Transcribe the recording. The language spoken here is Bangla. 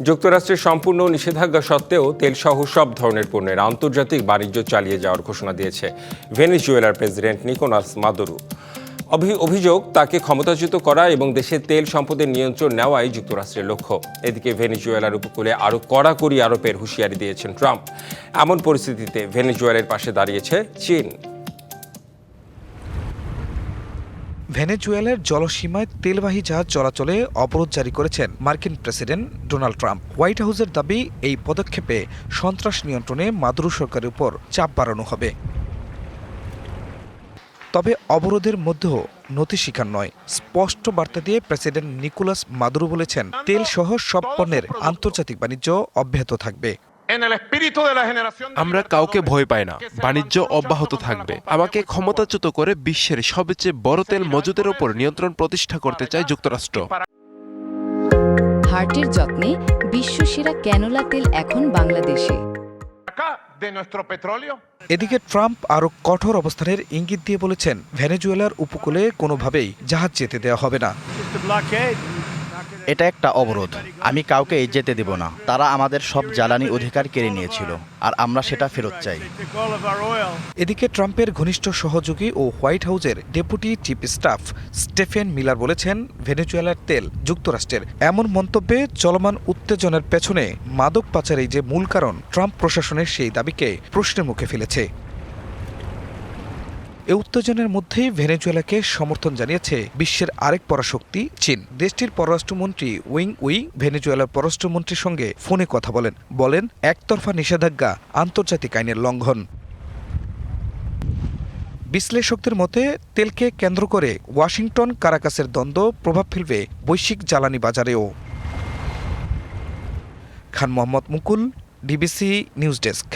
যুক্তরাষ্ট্রের সম্পূর্ণ নিষেধাজ্ঞা সত্ত্বেও তেলসহ সব ধরনের পণ্যের আন্তর্জাতিক বাণিজ্য চালিয়ে যাওয়ার ঘোষণা দিয়েছে ভেনেজুয়েলার প্রেসিডেন্ট নিকোলাস মাদুরো। অভিযোগ, তাকে ক্ষমতাচ্যুত করা এবং দেশের তেল সম্পদের নিয়ন্ত্রণ নেওয়াই যুক্তরাষ্ট্রের লক্ষ্য। এদিকে ভেনেজুয়েলার উপকূলে আরও কড়াকড়ি আরোপের হুঁশিয়ারি দিয়েছেন ট্রাম্প। এমন পরিস্থিতিতে ভেনেজুয়েলার পাশে দাঁড়িয়েছে চীন। ভেনেজুয়েলার জলসীমায় তেলবাহী জাহাজ চলাচলে অবরোধ জারি করেছেন মার্কিন প্রেসিডেন্ট ডোনাল্ড ট্রাম্প। হোয়াইট হাউসের দাবি, এই পদক্ষেপে সন্ত্রাস নিয়ন্ত্রণে মাদুরো সরকারের উপর চাপ বাড়ানো হবে। তবে অবরোধের মধ্যেও নতি স্বীকার নয়। স্পষ্ট বার্তা দিয়ে প্রেসিডেন্ট নিকোলাস মাদুরো বলেছেন, তেল সহ সব পণ্যের আন্তর্জাতিক বাণিজ্য অব্যাহত থাকবে। আমরা কাউকে ভয় পাই না, বাণিজ্য অব্যাহত থাকবে। আমাকে ক্ষমতাচ্যুত করে বিশ্বের সবচেয়ে বড় তেল মজুদের উপর নিয়ন্ত্রণ প্রতিষ্ঠা করতে চায় যুক্তরাষ্ট্র। হার্টের যত্নে বিশ্বসেরা ক্যানোলা তেল এখন বাংলাদেশে। এদিকে ট্রাম্প আরও কঠোর অবস্থানের ইঙ্গিত দিয়ে বলেছেন, ভেনেজুয়েলার উপকূলে কোনোভাবেই জাহাজ যেতে দেওয়া হবে না। এটা একটা অবরোধ, আমি কাউকে যেতে দেব না। তারা আমাদের সব জ্বালানি অধিকার কেড়ে নিয়েছিল, আর আমরা সেটা ফেরত চাই। এদিকে ট্রাম্পের ঘনিষ্ঠ সহযোগী ও হোয়াইট হাউসের ডেপুটি চিফ স্টাফ স্টেফেন মিলার বলেছেন, ভেনেজুয়েলার তেল যুক্তরাষ্ট্রের। এমন মন্তব্যে চলমান উত্তেজনার পেছনে মাদক পাচারই যে মূল কারণ, ট্রাম্প প্রশাসনের সেই দাবিকে প্রশ্নের মুখে ফেলেছে। এই উত্তেজনার মধ্যেই ভেনেজুয়েলাকে সমর্থন জানিয়েছে বিশ্বের আরেক পরাশক্তি চীন। দেশটির পররাষ্ট্রমন্ত্রী উই ভেনেজুয়েলার পররাষ্ট্রমন্ত্রীর সঙ্গে ফোনে কথা বলেন একতরফা নিষেধাজ্ঞা আন্তর্জাতিক আইনের লঙ্ঘন। বিশ্লেষকদের মতে, তেলকে কেন্দ্র করে ওয়াশিংটন কারাকাসের দ্বন্দ্ব প্রভাব ফেলবে বৈশ্বিক জ্বালানি বাজারেও। খান মোহাম্মদ মুকুল, ডিবিসি নিউজ ডেস্ক।